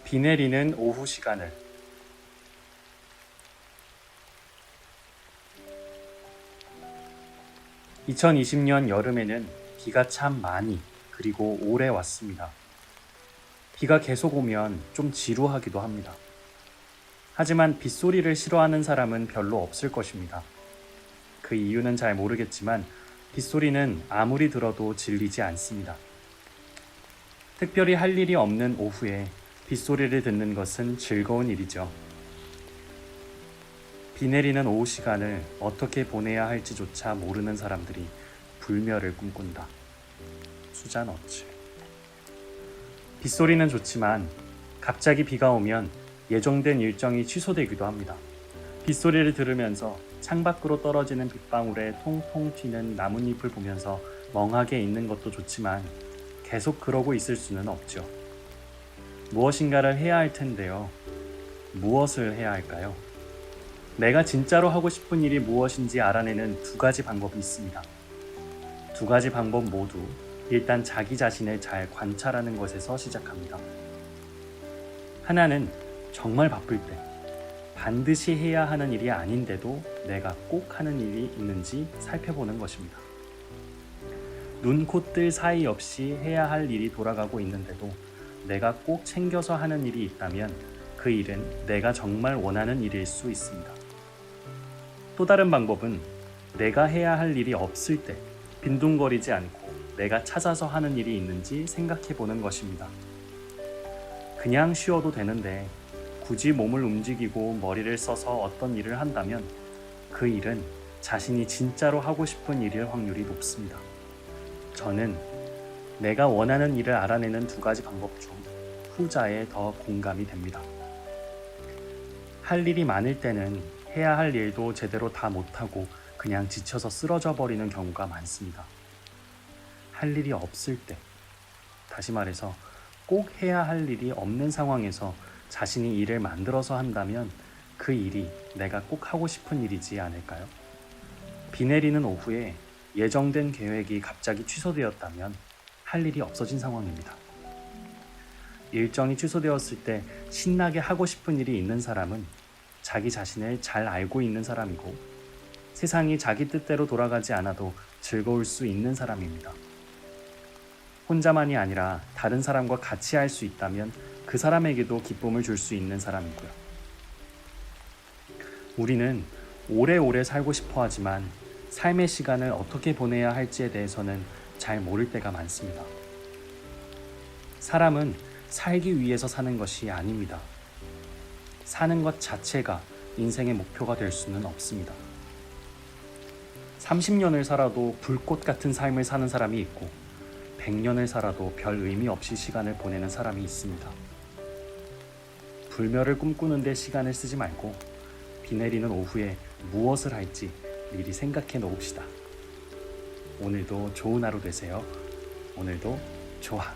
비 내리는 오후 시간을. 2020년 여름에는 비가 참 많이 그리고 오래 왔습니다. 비가 계속 오면 좀 지루하기도 합니다. 하지만 빗소리를 싫어하는 사람은 별로 없을 것입니다. 그 이유는 잘 모르겠지만 빗소리는 아무리 들어도 질리지 않습니다. 특별히 할 일이 없는 오후에 빗소리를 듣는 것은 즐거운 일이죠. 비 내리는 오후 시간을 어떻게 보내야 할지조차 모르는 사람들이 불멸을 꿈꾼다. 수잔 어츠. 빗소리는 좋지만 갑자기 비가 오면 예정된 일정이 취소되기도 합니다. 빗소리를 들으면서 창밖으로 떨어지는 빗방울에 통통 튀는 나뭇잎을 보면서 멍하게 있는 것도 좋지만 계속 그러고 있을 수는 없죠. 무엇인가를 해야 할 텐데요. 무엇을 해야 할까요? 내가 진짜로 하고 싶은 일이 무엇인지 알아내는 두 가지 방법이 있습니다. 두 가지 방법 모두 일단 자기 자신을 잘 관찰하는 것에서 시작합니다. 하나는 정말 바쁠 때 반드시 해야 하는 일이 아닌데도 내가 꼭 하는 일이 있는지 살펴보는 것입니다. 눈, 코, 뜰 사이 없이 해야 할 일이 돌아가고 있는데도 내가 꼭 챙겨서 하는 일이 있다면 그 일은 내가 정말 원하는 일일 수 있습니다. 또 다른 방법은 내가 해야 할 일이 없을 때 빈둥거리지 않고 내가 찾아서 하는 일이 있는지 생각해 보는 것입니다. 그냥 쉬어도 되는데 굳이 몸을 움직이고 머리를 써서 어떤 일을 한다면 그 일은 자신이 진짜로 하고 싶은 일일 확률이 높습니다. 저는 내가 원하는 일을 알아내는 두 가지 방법 중 후자에 더 공감이 됩니다. 할 일이 많을 때는 해야 할 일도 제대로 다 못하고 그냥 지쳐서 쓰러져 버리는 경우가 많습니다. 할 일이 없을 때, 다시 말해서 꼭 해야 할 일이 없는 상황에서 자신이 일을 만들어서 한다면 그 일이 내가 꼭 하고 싶은 일이지 않을까요? 비 내리는 오후에 예정된 계획이 갑자기 취소되었다면 할 일이 없어진 상황입니다. 일정이 취소되었을 때 신나게 하고 싶은 일이 있는 사람은 자기 자신을 잘 알고 있는 사람이고 세상이 자기 뜻대로 돌아가지 않아도 즐거울 수 있는 사람입니다. 혼자만이 아니라 다른 사람과 같이 할 수 있다면 그 사람에게도 기쁨을 줄 수 있는 사람이고요. 우리는 오래오래 살고 싶어 하지만 삶의 시간을 어떻게 보내야 할지에 대해서는 잘 모를 때가 많습니다. 사람은 살기 위해서 사는 것이 아닙니다. 사는 것 자체가 인생의 목표가 될 수는 없습니다. 30년을 살아도 불꽃 같은 삶을 사는 사람이 있고 100년을 살아도 별 의미 없이 시간을 보내는 사람이 있습니다. 불멸을 꿈꾸는데 시간을 쓰지 말고 비 내리는 오후에 무엇을 할지 미리 생각해 놓읍시다. 오늘도 좋은 하루 되세요. 오늘도 좋아.